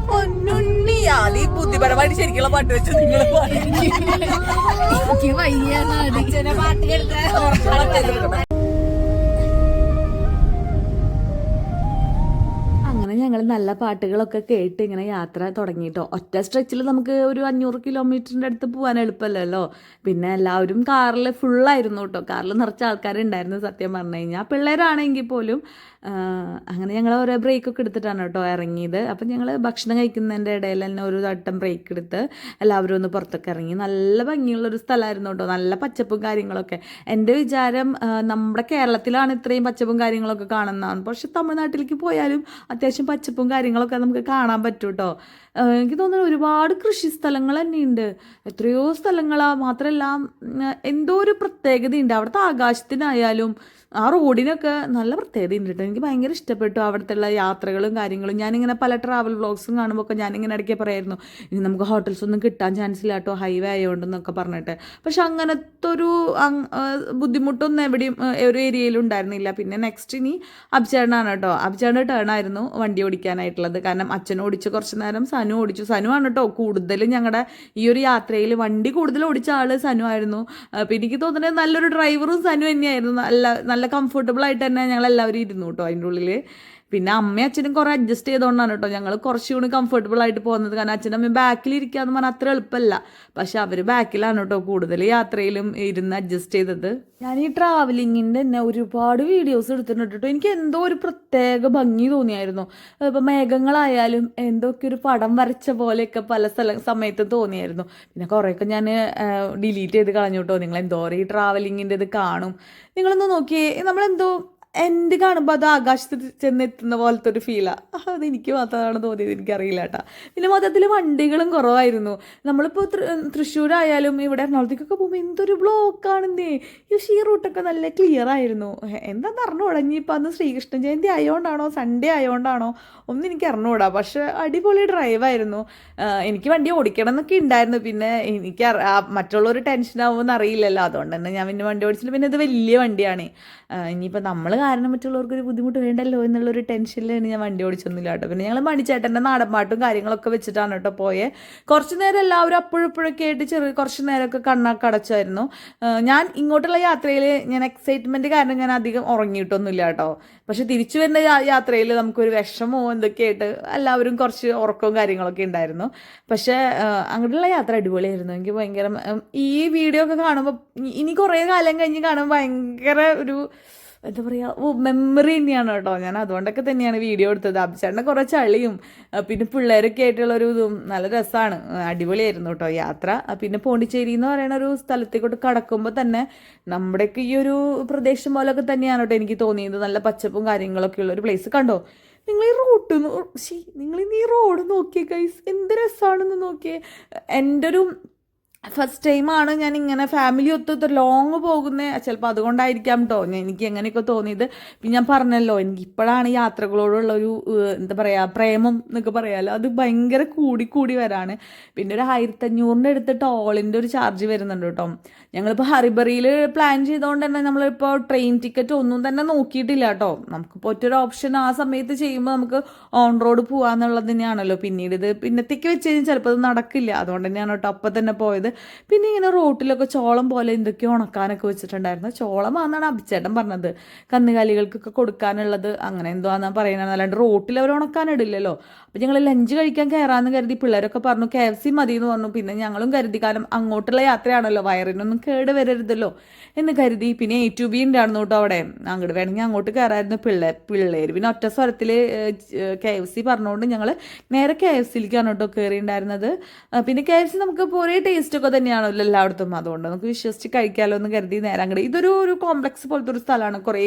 [SPEAKER 1] പൊന്നുണ്ണി. ആദ്യം ബുദ്ധിപരമായിട്ട് ശരിക്കുള്ള പാട്ട് വെച്ച് നിങ്ങൾ പാടി. അച്ഛനെ പാട്ട് കേൾക്കാൻ
[SPEAKER 3] അങ്ങനെ ഞങ്ങൾ നല്ല പാട്ടുകളൊക്കെ കേട്ട് ഇങ്ങനെ യാത്ര തുടങ്ങിയിട്ടോ. ഒറ്റ സ്ട്രെച്ചിൽ നമുക്ക് ഒരു 500 കിലോമീറ്ററിൻ്റെ അടുത്ത് പോകാൻ എളുപ്പമല്ലല്ലോ. പിന്നെ എല്ലാവരും കാറിൽ ഫുള്ളായിരുന്നു കേട്ടോ. കാറിൽ നിറച്ച ആൾക്കാരുണ്ടായിരുന്നു സത്യം പറഞ്ഞു കഴിഞ്ഞാൽ. പിള്ളേരാണെങ്കിൽ പോലും അങ്ങനെ ഞങ്ങൾ ഓരോ ബ്രേക്കൊക്കെ എടുത്തിട്ടാണ് കേട്ടോ ഇറങ്ങിയത്. അപ്പം ഞങ്ങൾ ഭക്ഷണം കഴിക്കുന്നതിൻ്റെ ഇടയിൽ തന്നെ ഒരു വട്ടം ബ്രേക്ക് എടുത്ത് എല്ലാവരും ഒന്ന് പുറത്തൊക്കെ ഇറങ്ങി. നല്ല ഭംഗിയുള്ളൊരു സ്ഥലമായിരുന്നു കേട്ടോ. നല്ല പച്ചപ്പും കാര്യങ്ങളൊക്കെ. എൻ്റെ വിചാരം നമ്മുടെ കേരളത്തിലാണ് ഇത്രയും പച്ചപ്പും കാര്യങ്ങളൊക്കെ കാണുന്നതാണ്. പക്ഷെ തമിഴ്നാട്ടിലേക്ക് പോയാലും അത്യാവശ്യം പച്ചപ്പും കാര്യങ്ങളൊക്കെ നമുക്ക് കാണാൻ പറ്റും കേട്ടോ. എനിക്ക് തോന്നുന്നു ഒരുപാട് കൃഷി സ്ഥലങ്ങൾ തന്നെയുണ്ട്. എത്രയോ സ്ഥലങ്ങളാണ്. മാത്രമല്ല എന്തോ ഒരു പ്രത്യേകതയുണ്ട് അവിടുത്തെ. ആകാശത്തിനായാലും ആ റോഡിനൊക്കെ നല്ല പ്രത്യേകതയുണ്ട് കേട്ടോ. എനിക്ക് ഭയങ്കര ഇഷ്ടപ്പെട്ടു അവിടുത്തെ യാത്രകളും കാര്യങ്ങളും. ഞാനിങ്ങനെ പല ട്രാവൽ വ്ളോഗ്സും കാണുമ്പോൾ ഒക്കെ ഞാനിങ്ങനെ ഇടയ്ക്ക് പറയായിരുന്നു ഇനി നമുക്ക് ഹോട്ടൽസ് ഒന്നും കിട്ടാൻ ചാൻസ് ഇല്ല കേട്ടോ ഹൈവേ ആയതുകൊണ്ടെന്നൊക്കെ പറഞ്ഞിട്ട്. പക്ഷെ അങ്ങനത്തെ ഒരു ബുദ്ധിമുട്ടൊന്നും എവിടെയും ഒരു ഏരിയയിലും ഉണ്ടായിരുന്നില്ല. പിന്നെ നെക്സ്റ്റ് ഇനി അബ്ചേട്ടനാണ് കേട്ടോ. അബ്ചേട്ടൻ്റെ ടേൺ ആയിരുന്നു വണ്ടി ഓടിക്കാനായിട്ടുള്ളത്. കാരണം അച്ഛൻ ഓടിച്ച് കുറച്ച് നേരം സനു ഓടിച്ചു. സനു ആണ് കേട്ടോ കൂടുതലും ഞങ്ങളുടെ ഈ ഒരു യാത്രയിൽ വണ്ടി കൂടുതൽ ഓടിച്ച ആൾ സനു ആയിരുന്നു. അപ്പം എനിക്ക് തോന്നുന്നത് നല്ലൊരു ഡ്രൈവറും സനു തന്നെയായിരുന്നു. നല്ല കംഫർട്ടബിൾ ആയിട്ട് തന്നെ ഞങ്ങൾ എല്ലാവരും ഇരുന്നു കേട്ടോ അതിൻ്റെ ഉള്ളിൽ. പിന്നെ അമ്മയും അച്ഛനും കുറേ അഡ്ജസ്റ്റ് ചെയ്തുകൊണ്ടാണ് കേട്ടോ ഞങ്ങൾ കുറച്ചുകൂടി കംഫർട്ടബിൾ ആയിട്ട് പോകുന്നത്. കാരണം അച്ഛനും അമ്മയും ബാക്കിലിരിക്കുക എന്ന് പറഞ്ഞാൽ അത്ര എളുപ്പമല്ല. പക്ഷെ അവർ ബാക്കിലാണ് കേട്ടോ കൂടുതൽ യാത്രയിലും ഇരുന്ന് അഡ്ജസ്റ്റ് ചെയ്തത്. ഞാൻ ഈ ട്രാവലിങ്ങിൻ്റെ തന്നെ ഒരുപാട് വീഡിയോസ് എടുത്തിട്ടുണ്ട് കേട്ടോ. എനിക്ക് എന്തോ ഒരു പ്രത്യേക ഭംഗി തോന്നിയായിരുന്നു. ഇപ്പോൾ മേഘങ്ങളായാലും എന്തൊക്കെ ഒരു പടം വരച്ച പോലെയൊക്കെ പല സമയത്തും തോന്നിയായിരുന്നു. പിന്നെ കുറേയൊക്കെ ഞാൻ ഡിലീറ്റ് ചെയ്ത് കളഞ്ഞു കേട്ടോ. നിങ്ങൾ എന്തോരം ഈ ട്രാവലിങ്ങിൻ്റെ ഇത് കാണും. നിങ്ങളൊന്ന് നോക്കിയേ, നമ്മളെന്തോ എൻഡ് കാണുമ്പോൾ അത് ആകാശത്ത് ചെന്നെത്തുന്ന പോലത്തെ ഒരു ഫീലാണ്. അത് എനിക്ക് മാത്രമാണ് തോന്നിയത്, എനിക്കറിയില്ല കേട്ടോ. പിന്നെ മൊത്തത്തിൽ വണ്ടികളും കുറവായിരുന്നു. നമ്മളിപ്പോൾ തൃശ്ശൂരായാലും ഇവിടെ എറണാകുളത്തേക്കൊക്കെ പോകുമ്പോൾ എന്തൊരു ബ്ലോക്കാണെന്നേ. ഈ റൂട്ടൊക്കെ നല്ല ക്ലിയർ ആയിരുന്നു. എന്താണെന്ന് അറിഞ്ഞുകൂടാ, ഇനിയിപ്പോൾ അന്ന് ശ്രീകൃഷ്ണ ജയന്തി ആയതുകൊണ്ടാണോ സൺഡേ ആയതുകൊണ്ടാണോ ഒന്നും എനിക്ക് അറിഞ്ഞുകൂടാ. പക്ഷേ അടിപൊളി ഡ്രൈവായിരുന്നു. എനിക്ക് വണ്ടി ഓടിക്കണം എന്നൊക്കെ ഉണ്ടായിരുന്നു. പിന്നെ എനിക്ക് മറ്റുള്ളവർ ടെൻഷനാവുമെന്ന് അറിയില്ലല്ലോ, അതുകൊണ്ട് തന്നെ ഞാൻ പിന്നെ വണ്ടി ഓടിച്ചില്ല. പിന്നെ ഇത് വലിയ വണ്ടിയാണ്, ഇനിയിപ്പോൾ നമ്മൾ കാരണം മറ്റുള്ളവർക്കൊരു ബുദ്ധിമുട്ട് വേണ്ടല്ലോ എന്നുള്ളൊരു ടെൻഷനിലാണ് ഞാൻ വണ്ടി ഓടിച്ചൊന്നുമില്ല കേട്ടോ. പിന്നെ ഞങ്ങൾ മണിച്ചേട്ടൻ്റെ നാടൻ പാട്ടും കാര്യങ്ങളൊക്കെ വെച്ചിട്ടാണ് കേട്ടോ പോയേ. കുറച്ച് നേരം എല്ലാവരും അപ്പോഴൊക്കെ ആയിട്ട് കുറച്ച് നേരമൊക്കെ കണ്ണൊക്കെ അടച്ചായിരുന്നു. ഞാൻ ഇങ്ങോട്ടുള്ള യാത്രയിൽ ഞാൻ എക്സൈറ്റ്മെൻറ്റ് കാരണം ഞാൻ അധികം ഉറങ്ങിയിട്ടൊന്നുമില്ല കേട്ടോ. പക്ഷെ തിരിച്ചു വരുന്ന യാത്രയിൽ നമുക്കൊരു വിഷമോ എന്തൊക്കെയായിട്ട് എല്ലാവരും കുറച്ച് ഉറക്കവും കാര്യങ്ങളൊക്കെ ഉണ്ടായിരുന്നു. പക്ഷേ അങ്ങോട്ടുള്ള യാത്ര അടിപൊളിയായിരുന്നു. എനിക്ക് ഭയങ്കര ഈ വീഡിയോ ഒക്കെ കാണുമ്പോൾ ഇനി കുറേ കാലം കഴിഞ്ഞ് കാണുമ്പോൾ ഭയങ്കര ഒരു എന്താ പറയുക മെമ്മറി തന്നെയാണ് കേട്ടോ. ഞാൻ അതുകൊണ്ടൊക്കെ തന്നെയാണ് വീഡിയോ എടുത്തത്. അഭിചേട്ടൻ്റെ കുറേ ചളിയും പിന്നെ പിള്ളേരൊക്കെ ആയിട്ടുള്ളൊരു ഇതും നല്ല രസമാണ്, അടിപൊളിയായിരുന്നു കേട്ടോ യാത്ര. പിന്നെ പോണ്ടിച്ചേരി എന്ന് പറയുന്ന ഒരു സ്ഥലത്തേക്കോട്ട് കടക്കുമ്പോൾ തന്നെ നമ്മുടെയൊക്കെ ഈ ഒരു പ്രദേശം പോലൊക്കെ തന്നെയാണ് കേട്ടോ എനിക്ക് തോന്നിയത്. നല്ല പച്ചപ്പും കാര്യങ്ങളൊക്കെ ഉള്ള ഒരു പ്ലേസ്. കണ്ടോ നിങ്ങൾ ഈ റോഡ് നോക്കിയേ ഗൈസ്, എന്ത് രസമാണെന്ന് നോക്കിയേ. എൻ്റെ ഒരു ഫസ്റ്റ് ടൈമാണ് ഞാൻ ഇങ്ങനെ ഫാമിലി ഒത്ത് ലോങ് പോകുന്നത്. ചിലപ്പോൾ അതുകൊണ്ടായിരിക്കാം കേട്ടോ എനിക്ക് എങ്ങനെയൊക്കെ തോന്നിയത്. പിന്നെ ഞാൻ പറഞ്ഞല്ലോ, എനിക്ക് ഇപ്പോഴാണ് യാത്രകളോടുള്ള ഒരു എന്താ പറയുക പ്രേമം എന്നൊക്കെ പറയാമല്ലോ, അത് ഭയങ്കര കൂടി വരാണ്. പിന്നെ ഒരു 1500 അടുത്ത് ടോളിൻ്റെ ഒരു ചാർജ് വരുന്നുണ്ട് കേട്ടോ. ഞങ്ങളിപ്പോൾ ഹറിബറിയിൽ പ്ലാൻ ചെയ്തുകൊണ്ട് തന്നെ നമ്മളിപ്പോൾ ട്രെയിൻ ടിക്കറ്റ് ഒന്നും തന്നെ നോക്കിയിട്ടില്ല കേട്ടോ. നമുക്കിപ്പോൾ ഒറ്റൊരു ഓപ്ഷൻ ആ സമയത്ത് ചെയ്യുമ്പോൾ നമുക്ക് ഓൺ റോഡ് പോകാമെന്നുള്ളത് തന്നെയാണല്ലോ. പിന്നീട് ഇത് പിന്നത്തേക്ക് വെച്ച് കഴിഞ്ഞാൽ ചിലപ്പോൾ അത് നടക്കില്ല, അതുകൊണ്ട് തന്നെയാണ് കേട്ടോ അപ്പം തന്നെ പോയത്. പിന്നെ ഇങ്ങനെ റോട്ടിലൊക്കെ ചോളം പോലെ എന്തൊക്കെയോ ഉണക്കാനൊക്കെ വെച്ചിട്ടുണ്ടായിരുന്നു. ചോളമാണെന്നാണ് അഭിച്ചേട്ടൻ പറഞ്ഞത്, കന്നുകാലികൾക്കൊക്കെ കൊടുക്കാനുള്ളത് അങ്ങനെ എന്തോ ആണെന്നാണ് പറയുന്നത്. അല്ലാണ്ട് റോട്ടിൽ അവർ ഉണക്കാനിടില്ലല്ലോ. അപ്പം ഞങ്ങൾ ലഞ്ച് കഴിക്കാൻ കയറാമെന്ന് കരുതി. പിള്ളേരൊക്കെ പറഞ്ഞു KFC മതി എന്ന് പറഞ്ഞു. പിന്നെ ഞങ്ങളും കരുതി, കാരണം അങ്ങോട്ടുള്ള യാത്രയാണല്ലോ, വയറിനൊന്നും കേട് വരരുതല്ലോ എന്ന് കരുതി. പിന്നെ A2B ഉണ്ടായിരുന്നു കേട്ടോ അവിടെ, അങ്ങോട്ട് വേണമെങ്കിൽ അങ്ങോട്ട് കയറായിരുന്നു. പിള്ളേർ പിന്നെ ഒറ്റ സ്വരത്തിൽ KFC പറഞ്ഞുകൊണ്ട് ഞങ്ങൾ നേരെ KFCയിലേക്കാണ് കേട്ടോ കയറിയിട്ടുണ്ടായിരുന്നത്. പിന്നെ KFC നമുക്ക് ഒരേ ടേസ്റ്റൊക്കെ തന്നെയാണല്ലോ എല്ലായിടത്തും, അതുകൊണ്ട് നമുക്ക് വിശ്വസിച്ച് കഴിക്കാമല്ലോ എന്ന് കരുതി നേരെ അങ്ങോട്ട്. ഇതൊരു കോംപ്ലക്സ് പോലത്തെ ഒരു സ്ഥലമാണ്. കുറേ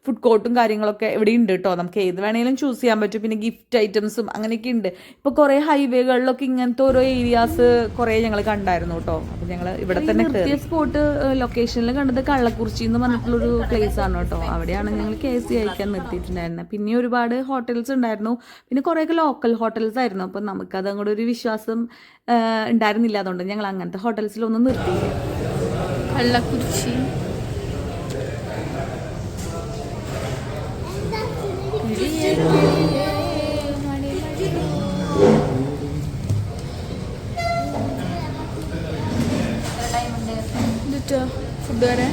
[SPEAKER 3] ഫുഡ് കോർട്ടും കാര്യങ്ങളൊക്കെ ഇവിടെ ഉണ്ട് കേട്ടോ. നമുക്ക് ഏത് വേണമെങ്കിലും ചൂസ് ചെയ്യാൻ പറ്റും. പിന്നെ ഗിഫ്റ്റ് ഐറ്റംസും അങ്ങനെയൊക്കെ ഉണ്ട്. ഇപ്പോൾ കുറേ ഹൈവേകളിലൊക്കെ ഇങ്ങനത്തെ ഓരോ ഏരിയാസ് കുറേ ഞങ്ങൾ കണ്ടായിരുന്നു കേട്ടോ. അപ്പം ഞങ്ങൾ ഇവിടെ തന്നെ സ്പോട്ട് ലൊക്കേഷനിൽ കണ്ടത് കള്ളക്കുറിച്ചി എന്ന് പറഞ്ഞിട്ടുള്ളൊരു പ്ലേസ് ആണ് കേട്ടോ. അവിടെയാണ് ഞങ്ങൾ KFC കഴിക്കാൻ നിർത്തിയിട്ടുണ്ടായിരുന്നത്. പിന്നെ ഒരുപാട് ഹോട്ടൽസ് ഉണ്ടായിരുന്നു. പിന്നെ കുറേയൊക്കെ ലോക്കൽ ഹോട്ടൽസ് ആയിരുന്നു. അപ്പം നമുക്കത് അങ്ങോട്ട് ഒരു വിശ്വാസം ഉണ്ടായിരുന്നില്ല, അതുകൊണ്ട് ഞങ്ങൾ അങ്ങനത്തെ ഹോട്ടൽസിലൊന്നും നിർത്തിയില്ല.
[SPEAKER 2] കള്ളക്കുറിച്ചി ഫുഡ് വരെ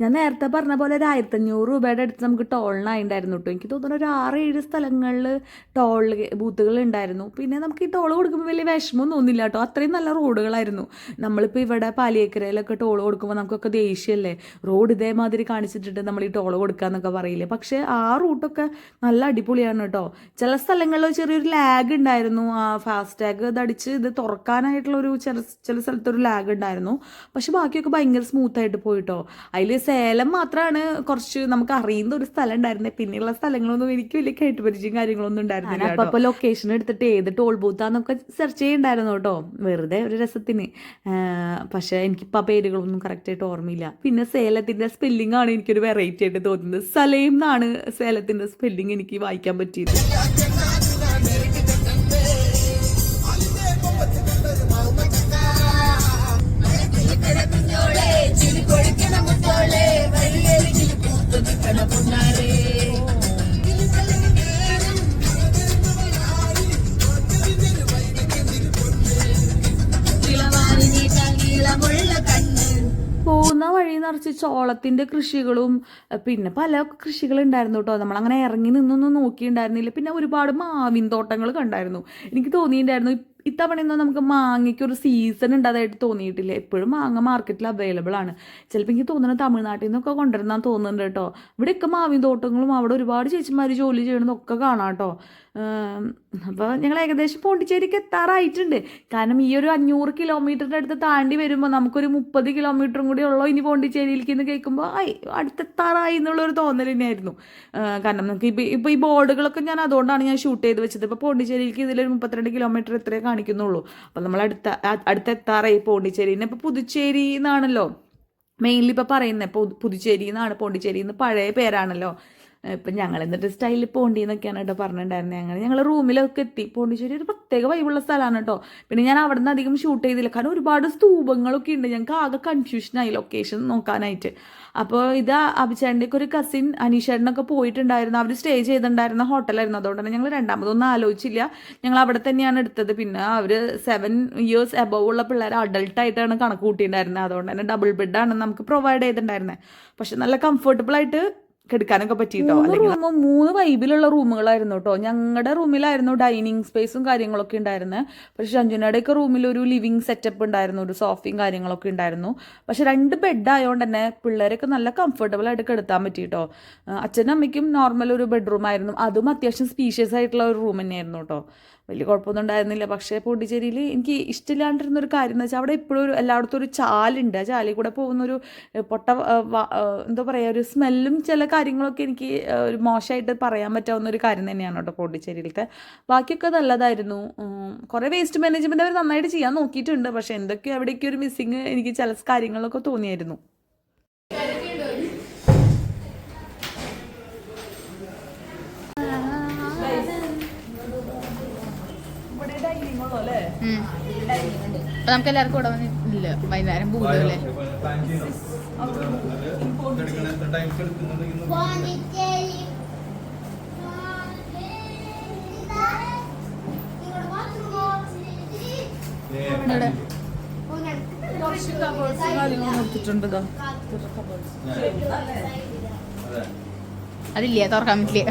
[SPEAKER 3] ഞാൻ നേരത്തെ പറഞ്ഞ പോലെ ഒരു 1500 രൂപയുടെ അടുത്ത് നമുക്ക് ടോളിനായിട്ടുണ്ടായിരുന്നു കേട്ടോ. എനിക്ക് തോന്നുന്നു ഒരു 6-7 സ്ഥലങ്ങളിൽ ടോൾ ബൂത്തുകൾ ഉണ്ടായിരുന്നു. പിന്നെ നമുക്ക് ഈ ടോൾ കൊടുക്കുമ്പോൾ വലിയ വിഷമം തോന്നില്ല കേട്ടോ, അത്രയും നല്ല റോഡുകളായിരുന്നു. നമ്മളിപ്പോൾ ഇവിടെ പാലിയേക്കരയിലൊക്കെ ടോൾ കൊടുക്കുമ്പോൾ നമുക്കൊക്കെ ദേഷ്യമല്ലേ, റോഡ് ഇതേമാതിരി കാണിച്ചിട്ടിട്ട് നമ്മൾ ഈ ടോൾ കൊടുക്കാന്നൊക്കെ പറയില്ലേ. പക്ഷേ ആ റൂട്ടൊക്കെ നല്ല അടിപൊളിയാണ് കേട്ടോ. ചില സ്ഥലങ്ങളിൽ ചെറിയൊരു ലാഗ് ഉണ്ടായിരുന്നു. ആ ഫാസ്ടാഗ് ഇതടിച്ച് ഇത് തുറക്കാനായിട്ടുള്ളൊരു ചില സ്ഥലത്തൊരു ലാഗ് ഉണ്ടായിരുന്നു. പക്ഷെ ബാക്കിയൊക്കെ ഭയങ്കര സ്മൂത്തായിട്ട് പോയിട്ടോ. അതിൽ സേലം മാത്രമാണ് കുറച്ച് നമുക്ക് അറിയുന്ന ഒരു സ്ഥലം ഉണ്ടായിരുന്നത്. പിന്നെയുള്ള സ്ഥലങ്ങളൊന്നും എനിക്ക് വലിയ കേട്ടുപരിചയം കാര്യങ്ങളൊന്നും ഉണ്ടായിരുന്നില്ല. അപ്പോൾ ലൊക്കേഷൻ എടുത്തിട്ട് ഏത് ടോൾ ബൂത്താന്നൊക്കെ സെർച്ച് ചെയ്യുന്നുണ്ടായിരുന്നു കേട്ടോ, വെറുതെ ഒരു രസത്തിന്. പക്ഷേ എനിക്കിപ്പോൾ ആ പേരുകളൊന്നും കറക്റ്റായിട്ട് ഓർമ്മയില്ല. പിന്നെ സേലത്തിൻ്റെ സ്പെല്ലിംഗ് ആണ് എനിക്കൊരു വെറൈറ്റി ആയിട്ട് തോന്നുന്നത്. സലേം എന്നാണ് സേലത്തിൻ്റെ സ്പെല്ലിംഗ് എനിക്ക് വായിക്കാൻ പറ്റിയത്. പോകുന്ന വഴി നിറച്ച് ചോളത്തിൻ്റെ കൃഷികളും പിന്നെ പല കൃഷികളുണ്ടായിരുന്നു കേട്ടോ. നമ്മളങ്ങനെ ഇറങ്ങി നിന്നൊന്നും നോക്കിയിട്ടുണ്ടായിരുന്നില്ല. പിന്നെ ഒരുപാട് മാവിൻ തോട്ടങ്ങൾ കണ്ടായിരുന്നു. എനിക്ക് തോന്നിയിട്ടുണ്ടായിരുന്നു ഇത്തവണയൊന്നും നമുക്ക് മാങ്ങയ്ക്കൊരു സീസൺ ഉണ്ടതായിട്ട് തോന്നിയിട്ടില്ല. എപ്പോഴും മാങ്ങ മാർക്കറ്റിൽ അവൈലബിൾ ആണ്. ചിലപ്പോൾ എനിക്ക് തോന്നുന്നത് തമിഴ്നാട്ടിൽ നിന്നൊക്കെ കൊണ്ടുവരുന്നാന്ന് തോന്നുന്നുണ്ട് കേട്ടോ. ഇവിടെയൊക്കെ മാവിൻ തോട്ടങ്ങളും അവിടെ ഒരുപാട് ചേച്ചിമാർ ജോലി ചെയ്യണമെന്നൊക്കെ കാണാം കേട്ടോ. അപ്പോൾ ഞങ്ങൾ ഏകദേശം പോണ്ടിച്ചേരിക്ക് എത്താറായിട്ടുണ്ട്. കാരണം ഈ ഒരു 500 കിലോമീറ്ററിൻ്റെ അടുത്ത് താണ്ടി വരുമ്പോൾ നമുക്കൊരു 30 കിലോമീറ്ററും കൂടി ഉള്ളോ ഇനി പോണ്ടിച്ചേരിയിലേക്ക് എന്ന് കേൾക്കുമ്പോൾ അടുത്തെത്താറായി എന്നുള്ളൊരു തോന്നൽ തന്നെയായിരുന്നു. കാരണം നമുക്ക് ഇപ്പോൾ ഈ ബോർഡുകളൊക്കെ ഞാൻ അതുകൊണ്ടാണ് ഞാൻ ഷൂട്ട് ചെയ്ത് വെച്ചത്. ഇപ്പോൾ പോണ്ടിച്ചേരിയിലേക്ക് ഇതിലൊരു 32 കിലോമീറ്റർ ഇത്രേ കാണിക്കുന്നുള്ളൂ. അപ്പോൾ നമ്മൾ അടുത്തെത്താറായി പോണ്ടിച്ചേരിന്ന്. ഇപ്പോൾ പുതുച്ചേരി എന്നാണല്ലോ മെയിൻലി ഇപ്പോൾ പറയുന്നത്. പുതുച്ചേരി എന്നാണ്, പോണ്ടിച്ചേരി എന്ന് പഴയ പേരാണല്ലോ. ഇപ്പം ഞങ്ങൾ എന്നിട്ട് സ്റ്റൈലിൽ പോണ്ടി എന്നൊക്കെയാണ് കേട്ടോ പറഞ്ഞിട്ടുണ്ടായിരുന്നത്. ഞങ്ങൾ റൂമിലൊക്കെ എത്തി. പോണ്ടിച്ചേരി ഒരു പ്രത്യേക വൈബുള്ള സ്ഥലമാണ് കേട്ടോ. പിന്നെ ഞാൻ അവിടെ നിന്ന് അധികം ഷൂട്ട് ചെയ്തില്ല, കാരണം ഒരുപാട് സ്തൂപങ്ങളൊക്കെ ഉണ്ട്. ഞങ്ങൾക്ക് ആകെ കൺഫ്യൂഷനായി ലൊക്കേഷൻ നോക്കാനായിട്ട്. അപ്പോൾ ഇത് അഭിചേട്ടൻ്റെയൊക്കെ ഒരു കസിൻ അനീഷേട്ടനൊക്കെ പോയിട്ടുണ്ടായിരുന്നു. അവർ സ്റ്റേ ചെയ്തിട്ടുണ്ടായിരുന്ന ഹോട്ടലായിരുന്നു. അതുകൊണ്ട് തന്നെ ഞങ്ങൾ രണ്ടാമതൊന്നും ആലോചിച്ചില്ല, ഞങ്ങൾ അവിടെ തന്നെയാണ് എടുത്തത്. പിന്നെ അവർ 7 years എബവ് ഉള്ള പിള്ളേർ അഡൾട്ടായിട്ടാണ് കണക്ക് കൂട്ടിയിട്ടുണ്ടായിരുന്നത്. അതുകൊണ്ട് തന്നെ ഡബിൾ ബെഡാണ് നമുക്ക് പ്രൊവൈഡ് ചെയ്തിട്ടുണ്ടായിരുന്നത്. പക്ഷെ നല്ല കംഫർട്ടബിളായിട്ട് കിടക്കാനൊക്കെ പറ്റിയിട്ടോ. അല്ലെങ്കിൽ 3 വൈബിലുള്ള റൂമുകളായിരുന്നു കേട്ടോ. ഞങ്ങളുടെ റൂമിലായിരുന്നു ഡൈനിങ് സ്പേസും കാര്യങ്ങളൊക്കെ ഉണ്ടായിരുന്നത്. പക്ഷെ ഷഞ്ജുനയുടെയൊക്കെ റൂമിൽ ഒരു ലിവിങ് സെറ്റപ്പ് ഉണ്ടായിരുന്നു, ഒരു സോഫയും കാര്യങ്ങളൊക്കെ ഉണ്ടായിരുന്നു. പക്ഷെ 2 ബെഡ് ആയതുകൊണ്ട് തന്നെ പിള്ളേരൊക്കെ നല്ല കംഫർട്ടബിൾ ആയിട്ട് കിടത്താൻ പറ്റിയിട്ടോ. അച്ഛനും അമ്മയ്ക്കും നോർമൽ ഒരു ബെഡ്റൂം ആയിരുന്നു. അതും അത്യാവശ്യം സ്പീഷ്യസ് ആയിട്ടുള്ള ഒരു റൂം തന്നെയായിരുന്നു കേട്ടോ. വലിയ കുഴപ്പമൊന്നും ഉണ്ടായിരുന്നില്ല. പക്ഷേ പോണ്ടിച്ചേരിയിൽ എനിക്ക് ഇഷ്ടമില്ലാണ്ടിരുന്നൊരു കാര്യം എന്ന് വെച്ചാൽ അവിടെ ഇപ്പോഴും എല്ലായിടത്തും ഒരു ചാലുണ്ട്. ആ ചാലിൽ കൂടെ പോകുന്നൊരു എന്താ പറയുക, ഒരു സ്മെല്ലും ചില കാര്യങ്ങളൊക്കെ എനിക്ക് ഒരു മോശമായിട്ട് പറയാൻ പറ്റാവുന്ന ഒരു കാര്യം തന്നെയാണ് കേട്ടോ പോണ്ടിച്ചേരിയിലത്തെ. ബാക്കിയൊക്കെ നല്ലതായിരുന്നു. കുറേ വേസ്റ്റ് മാനേജ്മെൻറ്റ് അവർ നന്നായിട്ട് ചെയ്യാൻ നോക്കിയിട്ടുണ്ട്. പക്ഷേ എന്തൊക്കെയോ അവിടേക്ക് ഒരു മിസ്സിങ് എനിക്ക് ചില കാര്യങ്ങളൊക്കെ തോന്നിയായിരുന്നു.
[SPEAKER 5] അപ്പൊ നമുക്ക് എല്ലാവർക്കും കൂടെ വന്നില്ല വൈകുന്നേരം പോകുമല്ലേ? അതില്ല, തുറക്കാൻ പറ്റില്ല.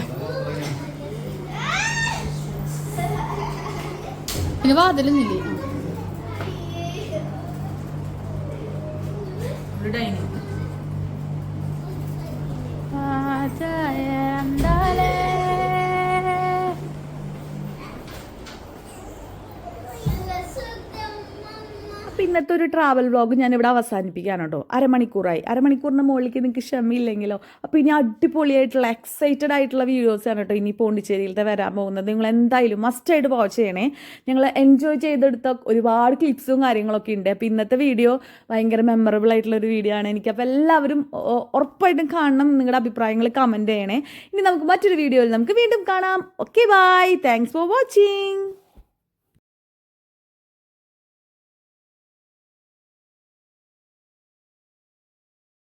[SPEAKER 5] പിന്നെ വാതിലൊന്നുമില്ലേ?
[SPEAKER 3] ഇന്നത്തെ ഒരു ട്രാവൽ വ്ളോഗ് ഞാനിവിടെ അവസാനിപ്പിക്കുകയാണ് കേട്ടോ. അരമണിക്കൂറിന് മുകളിലേക്ക് നിങ്ങൾക്ക് ക്ഷമയില്ലെങ്കിലോ. അപ്പോൾ ഇനി അടിപൊളിയായിട്ടുള്ള എക്സൈറ്റഡ് ആയിട്ടുള്ള വീഡിയോസാണ് കേട്ടോ ഇനി പോണ്ടിച്ചേരിയിലത്തെ വരാൻ പോകുന്നത്. നിങ്ങൾ എന്തായാലും മസ്റ്റായിട്ട് വാച്ച് ചെയ്യണേ. ഞങ്ങൾ എൻജോയ് ചെയ്തെടുത്ത ഒരുപാട് ക്ലിപ്സും കാര്യങ്ങളൊക്കെ ഉണ്ട്. അപ്പോൾ ഇന്നത്തെ വീഡിയോ ഭയങ്കര മെമ്മറബിൾ ആയിട്ടുള്ളൊരു വീഡിയോ ആണ് എനിക്ക്. അപ്പോൾ എല്ലാവരും ഉറപ്പായിട്ടും കാണണം. നിങ്ങളുടെ അഭിപ്രായങ്ങൾ കമൻറ്റ് ചെയ്യണേ. ഇനി നമുക്ക് മറ്റൊരു വീഡിയോയിൽ നമുക്ക് വീണ്ടും കാണാം. Okay, bye. Thanks for watching.